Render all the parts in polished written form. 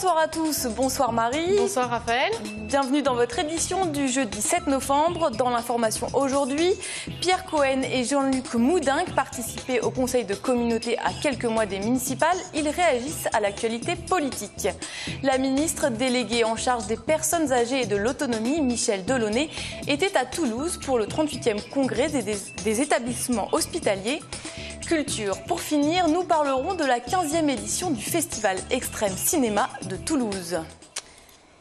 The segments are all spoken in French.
Bonsoir à tous, bonsoir Marie. Bonsoir Raphaël. Bienvenue dans votre édition du jeudi 7 novembre. Dans l'information aujourd'hui, Pierre Cohen et Jean-Luc Moudingue participaient au conseil de communauté à quelques mois des municipales. Ils réagissent à l'actualité politique. La ministre déléguée en charge des personnes âgées et de l'autonomie, Michèle Delaunay, était à Toulouse pour le 38e congrès des établissements hospitaliers. Culture. Pour finir, nous parlerons de la 15e édition du Festival Extrême Cinéma de Toulouse.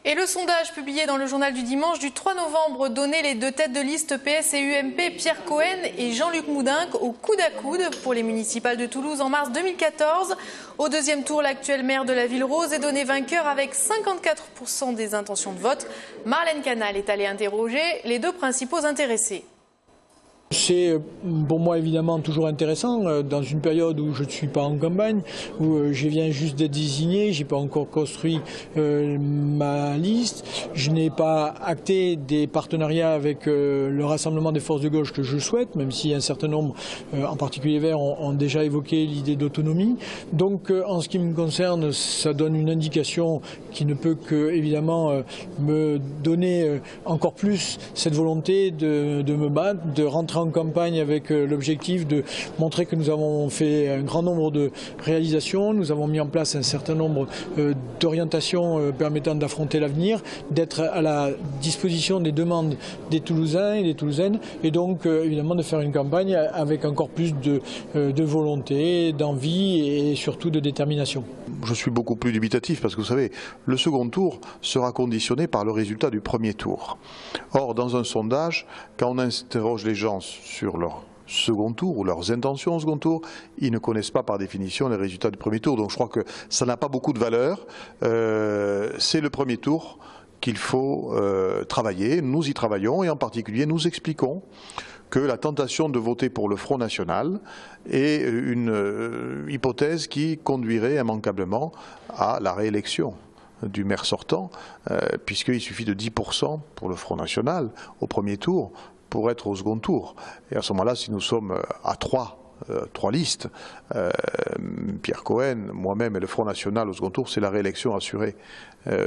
Et le sondage publié dans le journal du dimanche du 3 novembre donnait les deux têtes de liste PS et UMP, Pierre Cohen et Jean-Luc Moudingue, au coude à coude pour les municipales de Toulouse en mars 2014. Au deuxième tour, l'actuel maire de la Ville Rose est donné vainqueur avec 54% des intentions de vote. Marlène Canal est allée interroger les deux principaux intéressés. C'est pour moi évidemment toujours intéressant dans une période où je ne suis pas en campagne, où je viens juste d'être désigné, je n'ai pas encore construit ma liste, je n'ai pas acté des partenariats avec le rassemblement des forces de gauche que je souhaite, même si un certain nombre, en particulier Verts, ont déjà évoqué l'idée d'autonomie. Donc en ce qui me concerne, ça donne une indication qui ne peut que évidemment me donner encore plus cette volonté de me battre, de rentrer en campagne avec l'objectif de montrer que nous avons fait un grand nombre de réalisations, nous avons mis en place un certain nombre d'orientations permettant d'affronter l'avenir, d'être à la disposition des demandes des Toulousains et des Toulousaines et donc évidemment de faire une campagne avec encore plus de volonté, d'envie et surtout de détermination. Je suis beaucoup plus dubitatif parce que vous savez, le second tour sera conditionné par le résultat du premier tour. Or, dans un sondage, quand on interroge les gens sur leur second tour ou leurs intentions au second tour, ils ne connaissent pas par définition les résultats du premier tour. Donc je crois que ça n'a pas beaucoup de valeur. C'est le premier tour qu'il faut travailler. Nous y travaillons et en particulier nous expliquons que la tentation de voter pour le Front National est une hypothèse qui conduirait immanquablement à la réélection du maire sortant, puisqu'il suffit de 10% pour le Front National au premier tour pour être au second tour. Et à ce moment-là, si nous sommes à trois listes, Pierre Cohen, moi-même et le Front National au second tour, c'est la réélection assurée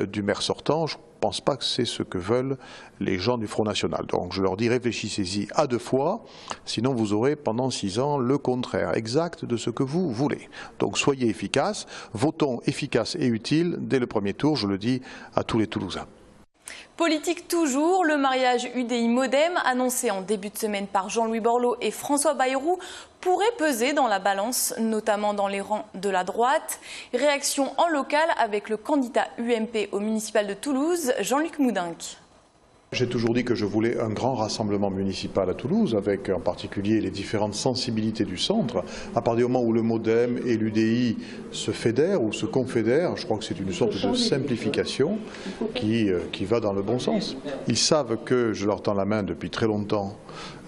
du maire sortant. Je ne pense pas que c'est ce que veulent les gens du Front National. Donc je leur dis réfléchissez-y à deux fois, sinon vous aurez pendant 6 ans le contraire exact de ce que vous voulez. Donc soyez efficaces, votons efficaces et utiles dès le premier tour, je le dis à tous les Toulousains. Politique toujours, le mariage UDI-Modem, annoncé en début de semaine par Jean-Louis Borloo et François Bayrou, pourrait peser dans la balance, notamment dans les rangs de la droite. Réaction en local avec le candidat UMP au municipal de Toulouse, Jean-Luc Moudingue. J'ai toujours dit que je voulais un grand rassemblement municipal à Toulouse, avec en particulier les différentes sensibilités du centre. À partir du moment où le MoDem et l'UDI se fédèrent ou se confédèrent, je crois que c'est une sorte de simplification qui va dans le bon sens. Ils savent que je leur tends la main depuis très longtemps,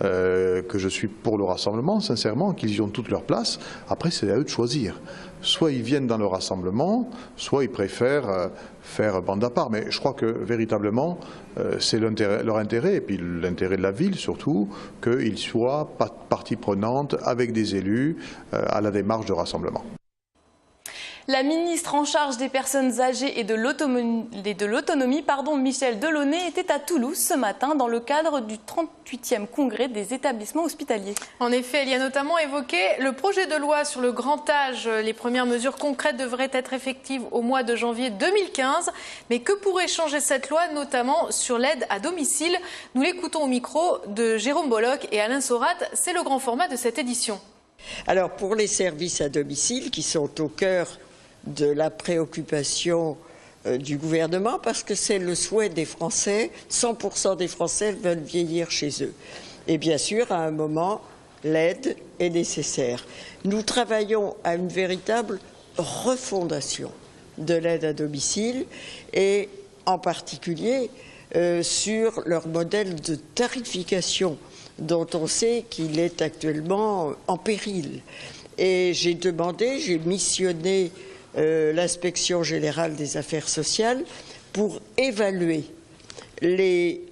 que je suis pour le rassemblement, sincèrement, qu'ils y ont toute leur place. Après, c'est à eux de choisir. Soit ils viennent dans le rassemblement, soit ils préfèrent faire bande à part. Mais je crois que véritablement, c'est leur intérêt, et puis l'intérêt de la ville surtout, qu'ils soient partie prenante avec des élus à la démarche de rassemblement. La ministre en charge des personnes âgées et de l'autonomie, Michèle Delaunay, était à Toulouse ce matin dans le cadre du 38e congrès des établissements hospitaliers. En effet, il y a notamment évoqué le projet de loi sur le grand âge. Les premières mesures concrètes devraient être effectives au mois de janvier 2015. Mais que pourrait changer cette loi, notamment sur l'aide à domicile? Nous l'écoutons au micro de Jérôme Bolloc et Alain Sorat. C'est le grand format de cette édition. Alors pour les services à domicile qui sont au cœur de la préoccupation du gouvernement, parce que c'est le souhait des Français, 100% des Français veulent vieillir chez eux. Et bien sûr, à un moment, l'aide est nécessaire. Nous travaillons à une véritable refondation de l'aide à domicile et en particulier sur leur modèle de tarification dont on sait qu'il est actuellement en péril. Et j'ai missionné l'inspection générale des affaires sociales pour évaluer les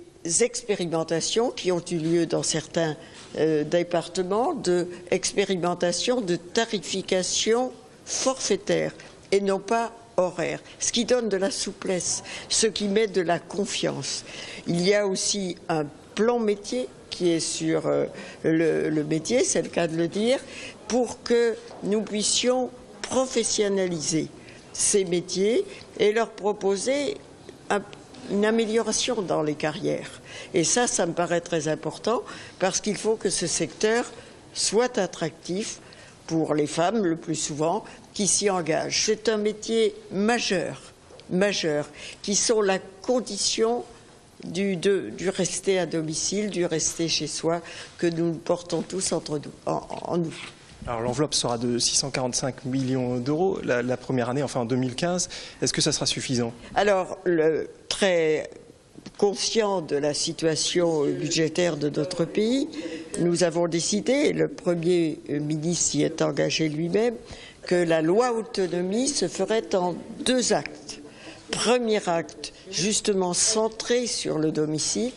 expérimentations qui ont eu lieu dans certains départements d'expérimentation de tarification forfaitaire et non pas horaires, ce qui donne de la souplesse, ce qui met de la confiance. Il y a aussi un plan métier qui est sur le métier, c'est le cas de le dire, pour que nous puissions professionnaliser ces métiers et leur proposer une amélioration dans les carrières. Et ça me paraît très important parce qu'il faut que ce secteur soit attractif pour les femmes, le plus souvent, qui s'y engagent. C'est un métier majeur, qui sont la condition du rester à domicile, du rester chez soi, que nous portons tous en nous. Alors l'enveloppe sera de 645 millions d'euros la première année, enfin en 2015. Est-ce que ça sera suffisant? Alors, très conscient de la situation budgétaire de notre pays, nous avons décidé, et le Premier ministre s'y est engagé lui-même, que la loi autonomie se ferait en 2 actes. Premier acte, justement centré sur le domicile,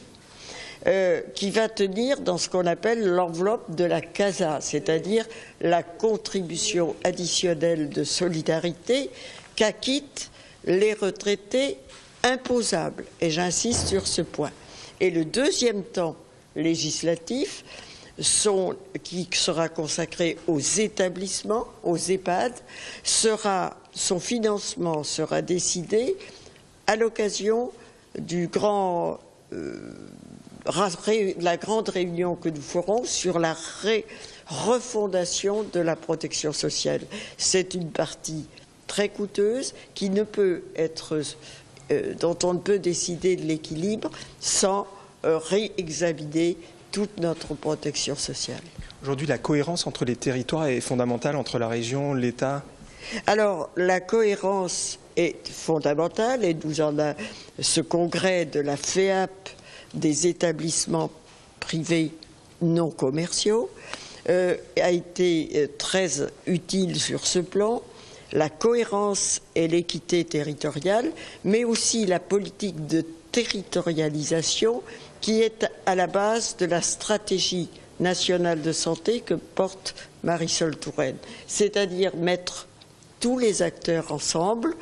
qui va tenir dans ce qu'on appelle l'enveloppe de la CASA, c'est-à-dire la contribution additionnelle de solidarité qu'acquittent les retraités imposables. Et j'insiste sur ce point. Et le deuxième temps législatif, qui sera consacré aux établissements, aux EHPAD, son financement sera décidé à l'occasion de la grande réunion que nous ferons sur la refondation de la protection sociale. C'est une partie très coûteuse qui ne peut être, dont on ne peut décider de l'équilibre sans réexaminer toute notre protection sociale. Aujourd'hui, la cohérence entre les territoires est fondamentale, entre la région, l'État. Alors, la cohérence est fondamentale et nous en avons ce congrès de la FEAP des établissements privés non commerciaux a été très utile sur ce plan. La cohérence et l'équité territoriale, mais aussi la politique de territorialisation qui est à la base de la stratégie nationale de santé que porte Marisol Touraine. C'est-à-dire mettre tous les acteurs ensemble,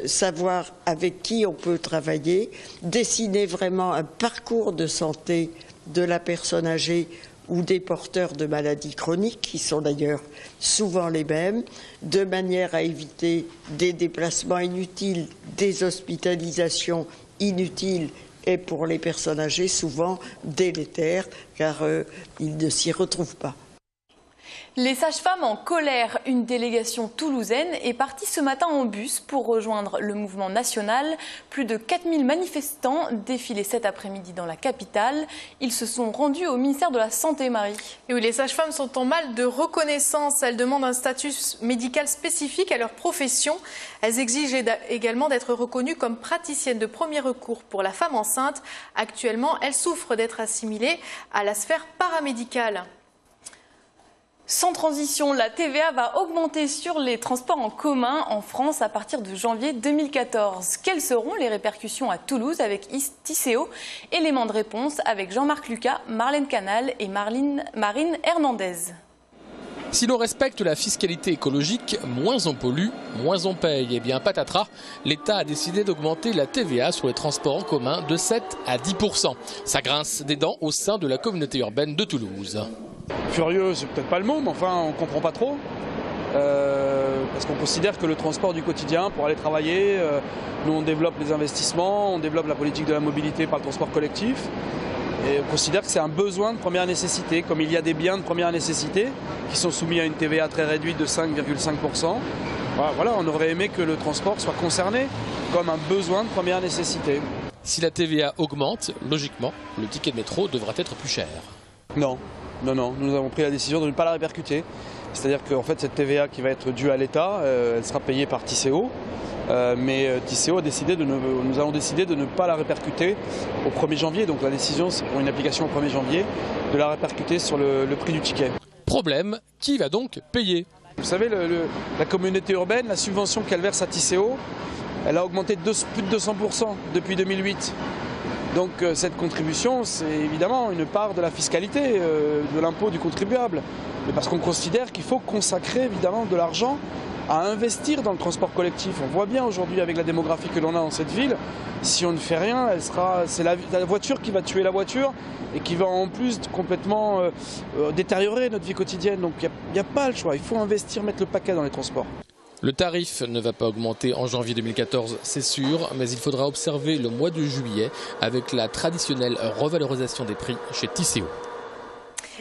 savoir avec qui on peut travailler, dessiner vraiment un parcours de santé de la personne âgée ou des porteurs de maladies chroniques, qui sont d'ailleurs souvent les mêmes, de manière à éviter des déplacements inutiles, des hospitalisations inutiles et pour les personnes âgées souvent délétères, car ils ne s'y retrouvent pas. Les sages-femmes en colère, une délégation toulousaine est partie ce matin en bus pour rejoindre le mouvement national. Plus de 4000 manifestants défilaient cet après-midi dans la capitale. Ils se sont rendus au ministère de la Santé, Marie. Et oui, les sages-femmes sont en mal de reconnaissance. Elles demandent un statut médical spécifique à leur profession. Elles exigent également d'être reconnues comme praticiennes de premier recours pour la femme enceinte. Actuellement, elles souffrent d'être assimilées à la sphère paramédicale. Sans transition, la TVA va augmenter sur les transports en commun en France à partir de janvier 2014. Quelles seront les répercussions à Toulouse avec Tisséo? Élément de réponse avec Jean-Marc Lucas, Marlène Canal et Marine Hernandez. Si l'on respecte la fiscalité écologique, moins on pollue, moins on paye. Eh bien, patatras, l'État a décidé d'augmenter la TVA sur les transports en commun de 7 à 10%. Ça grince des dents au sein de la communauté urbaine de Toulouse. Furieux, c'est peut-être pas le mot, mais enfin, on comprend pas trop. Parce qu'on considère que le transport du quotidien, pour aller travailler, nous on développe les investissements, on développe la politique de la mobilité par le transport collectif. Et on considère que c'est un besoin de première nécessité, comme il y a des biens de première nécessité qui sont soumis à une TVA très réduite de 5,5%. Voilà, on aurait aimé que le transport soit concerné comme un besoin de première nécessité. Si la TVA augmente, logiquement, le ticket de métro devra être plus cher. Non, nous avons pris la décision de ne pas la répercuter. C'est-à-dire qu'en fait, cette TVA qui va être due à l'État, elle sera payée par Tisséo. Mais Tisséo nous avons décidé de ne pas la répercuter au 1er janvier. Donc la décision, c'est pour une application au 1er janvier, de la répercuter sur le prix du ticket. Problème, qui va donc payer? Vous savez, la communauté urbaine, la subvention qu'elle verse à Tisséo, elle a augmenté de plus de 200% depuis 2008. Donc cette contribution, c'est évidemment une part de la fiscalité, de l'impôt du contribuable. Mais parce qu'on considère qu'il faut consacrer évidemment de l'argent à investir dans le transport collectif. On voit bien aujourd'hui avec la démographie que l'on a dans cette ville, si on ne fait rien, c'est la voiture qui va tuer la voiture et qui va en plus complètement détériorer notre vie quotidienne. Donc il n'y a pas le choix, il faut investir, mettre le paquet dans les transports. Le tarif ne va pas augmenter en janvier 2014, c'est sûr, mais il faudra observer le mois de juillet avec la traditionnelle revalorisation des prix chez Tisséo.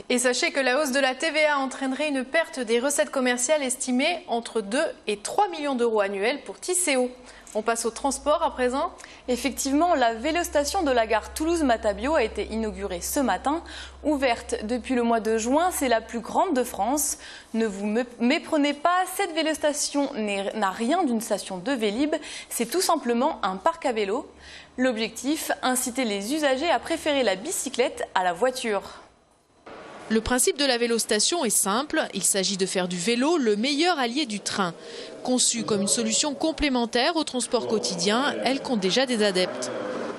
Et sachez que la hausse de la TVA entraînerait une perte des recettes commerciales estimée entre 2 et 3 millions d'euros annuels pour Tisséo. On passe au transport à présent. Effectivement, la vélostation de la gare Toulouse-Matabio a été inaugurée ce matin. Ouverte depuis le mois de juin, c'est la plus grande de France. Ne vous méprenez pas, cette vélostation n'a rien d'une station de Vélib. C'est tout simplement un parc à vélo. L'objectif, inciter les usagers à préférer la bicyclette à la voiture. Le principe de la vélostation est simple, il s'agit de faire du vélo le meilleur allié du train. Conçue comme une solution complémentaire au transport quotidien, elle compte déjà des adeptes.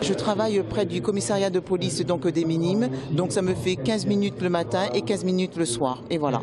Je travaille près du commissariat de police donc des Minimes, donc ça me fait 15 minutes le matin et 15 minutes le soir, et voilà.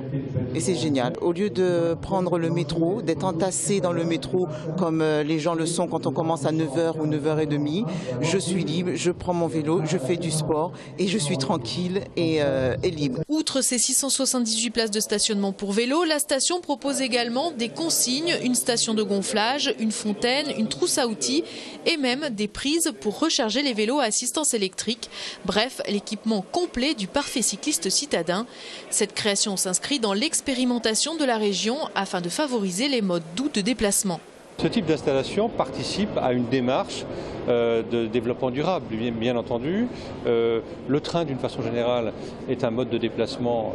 Et c'est génial. Au lieu de prendre le métro, d'être entassé dans le métro comme les gens le sont quand on commence à 9h ou 9h30, je suis libre, je prends mon vélo, je fais du sport et je suis tranquille et libre. Outre ces 678 places de stationnement pour vélo, la station propose également des consignes, une station de gonflage, une fontaine, une trousse à outils et même des prises pour recharger les vélos à assistance électrique. Bref, l'équipement complet du parfait cycliste citadin. Cette création s'inscrit dans l'expérimentation de la région afin de favoriser les modes doux de déplacement. Ce type d'installation participe à une démarche de développement durable, bien entendu. Le train, d'une façon générale, est un mode de déplacement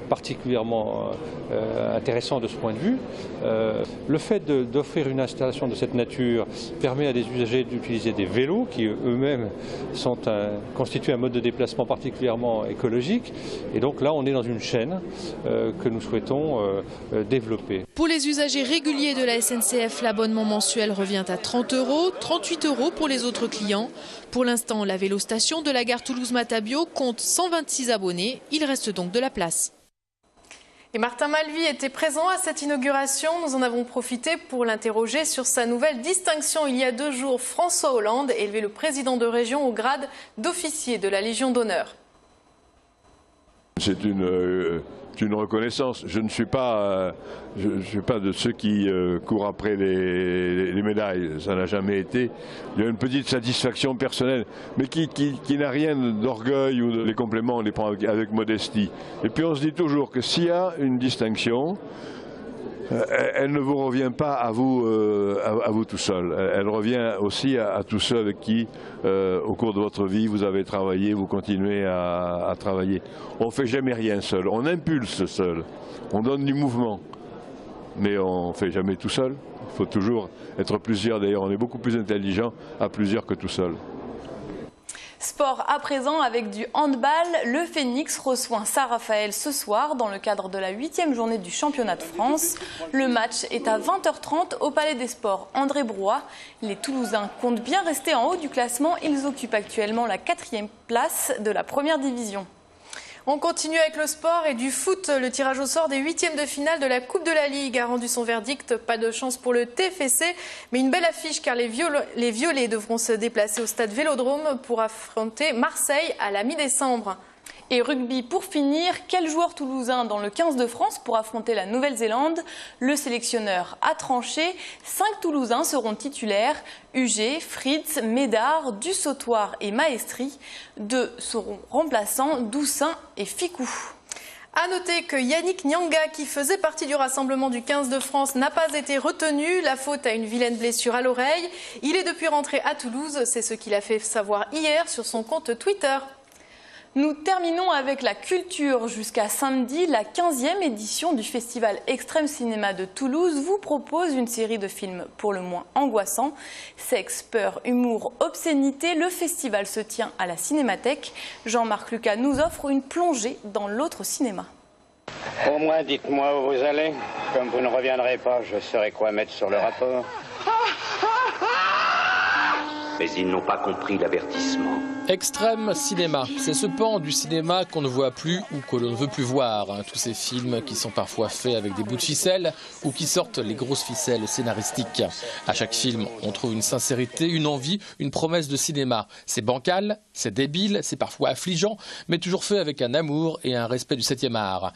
particulièrement intéressant de ce point de vue. Le fait d'offrir une installation de cette nature permet à des usagers d'utiliser des vélos qui eux-mêmes constituent un mode de déplacement particulièrement écologique. Et donc là, on est dans une chaîne que nous souhaitons développer. Pour les usagers réguliers de la SNCF, l'abonnement mensuel revient à 30 €, 38 € pour les autres clients. Pour l'instant, la vélostation de la gare Toulouse-Matabio compte 126 abonnés. Il reste donc de la place. Et Martin Malvy était présent à cette inauguration. Nous en avons profité pour l'interroger sur sa nouvelle distinction. Il y a 2 jours, François Hollande élevait le président de région au grade d'officier de la Légion d'honneur. C'est une reconnaissance. Je ne suis pas de ceux qui courent après les médailles. Ça n'a jamais été. Il y a une petite satisfaction personnelle, mais qui n'a rien d'orgueil ou les compléments, on les prend avec modestie. Et puis on se dit toujours que s'il y a une distinction, elle ne vous revient pas à vous tout seul. Elle revient aussi à tous ceux avec qui, au cours de votre vie, vous avez travaillé, vous continuez à travailler. On ne fait jamais rien seul. On impulse seul. On donne du mouvement. Mais on ne fait jamais tout seul. Il faut toujours être plusieurs. D'ailleurs, on est beaucoup plus intelligent à plusieurs que tout seul. Sport à présent avec du handball. Le Phénix reçoit Saint-Raphaël ce soir dans le cadre de la 8e journée du championnat de France. Le match est à 20h30 au Palais des Sports André Brouat. Les Toulousains comptent bien rester en haut du classement. Ils occupent actuellement la 4e place de la première division. On continue avec le sport et du foot. Le tirage au sort des 8e de finale de la Coupe de la Ligue a rendu son verdict. Pas de chance pour le TFC, mais une belle affiche car les Violets devront se déplacer au stade Vélodrome pour affronter Marseille à la mi-décembre. Et rugby pour finir, quel joueur toulousain dans le 15 de France pour affronter la Nouvelle-Zélande? Le sélectionneur a tranché, 5 Toulousains seront titulaires, Huget, Fritz, Médard, Dussautoir et Maestri. 2 seront remplaçants, Doussin et Ficou. A noter que Yannick Nyanga, qui faisait partie du rassemblement du 15 de France, n'a pas été retenu. La faute à une vilaine blessure à l'oreille. Il est depuis rentré à Toulouse, c'est ce qu'il a fait savoir hier sur son compte Twitter. Nous terminons avec la culture. Jusqu'à samedi, la 15e édition du Festival Extrême Cinéma de Toulouse vous propose une série de films pour le moins angoissants. Sexe, peur, humour, obscénité, le festival se tient à la Cinémathèque. Jean-Marc Lucas nous offre une plongée dans l'autre cinéma. Au moins, dites-moi où vous allez. Comme vous ne reviendrez pas, je saurai quoi mettre sur le rapport. Mais ils n'ont pas compris l'avertissement. Extrême cinéma, c'est ce pan du cinéma qu'on ne voit plus ou que l'on ne veut plus voir. Tous ces films qui sont parfois faits avec des bouts de ficelle ou qui sortent les grosses ficelles scénaristiques. À chaque film, on trouve une sincérité, une envie, une promesse de cinéma. C'est bancal, c'est débile, c'est parfois affligeant, mais toujours fait avec un amour et un respect du 7e art.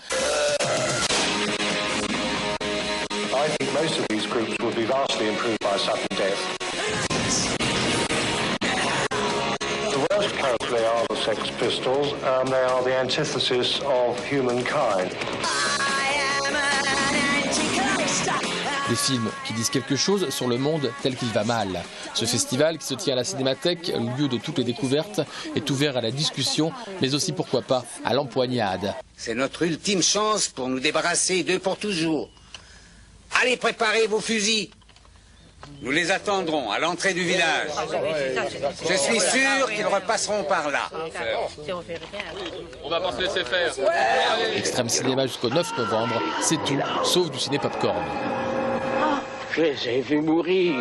I think most of these groups would be vastly improved by sudden death. The worst currently are the Sex Pistols. They are the antithesis of humankind. Des films qui disent quelque chose sur le monde tel qu'il va mal. Ce festival qui se tient à la Cinémathèque, lieu de toutes les découvertes, est ouvert à la discussion, mais aussi pourquoi pas à l'empoignade. C'est notre ultime chance pour nous débarrasser d'eux pour toujours. Allez, préparez vos fusils. Nous les attendrons à l'entrée du village. Je suis sûr qu'ils repasseront par là. On va pas se laisser faire. Extrême cinéma jusqu'au 9 novembre, c'est tout, sauf du ciné popcorn. Je les ai vus mourir.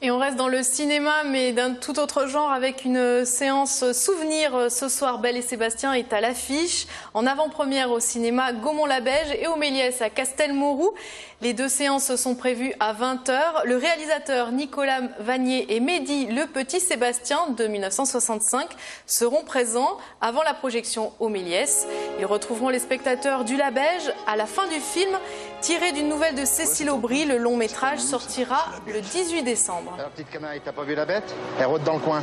Et on reste dans le cinéma, mais d'un tout autre genre, avec une séance souvenir. Ce soir, Belle et Sébastien est à l'affiche. En avant-première au cinéma Gaumont-la-Beige et au Méliès à Castelmourou. Les deux séances sont prévues à 20 h. Le réalisateur Nicolas Vanier et Mehdi Le Petit Sébastien de 1965 seront présents avant la projection au Méliès. Ils retrouveront les spectateurs du La-Beige à la fin du film. Tiré d'une nouvelle de Cécile Aubry, le long métrage sortira le 18 décembre. Alors, petite canaille, t'as pas vu la bête? Elle rôde dans le coin.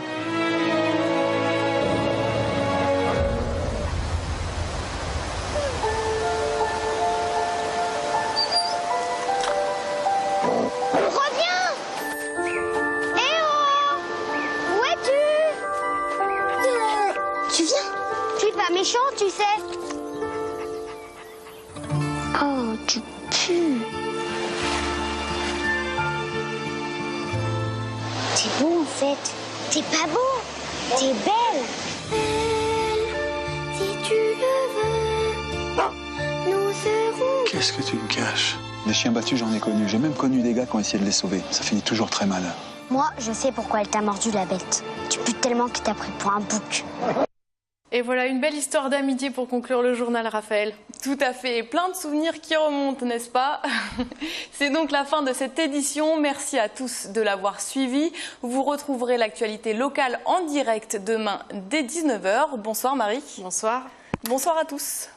Reviens! Eh oh! Où es-tu? Tu viens? Je suis pas méchant, tu sais. Oh, tu pues. T'es beau en fait. T'es pas beau. T'es belle. Si tu le veux, nous serons. Qu'est-ce que tu me caches? Des chiens battus, j'en ai connu. J'ai même connu des gars qui ont essayé de les sauver. Ça finit toujours très mal. Moi, je sais pourquoi elle t'a mordu la bête. Tu pues tellement que t'as pris pour un bouc. Et voilà une belle histoire d'amitié pour conclure le journal, Raphaël. Tout à fait, plein de souvenirs qui remontent, n'est-ce pas? C'est donc la fin de cette édition. Merci à tous de l'avoir suivi. Vous retrouverez l'actualité locale en direct demain dès 19 h. Bonsoir Marie. Bonsoir. Bonsoir à tous.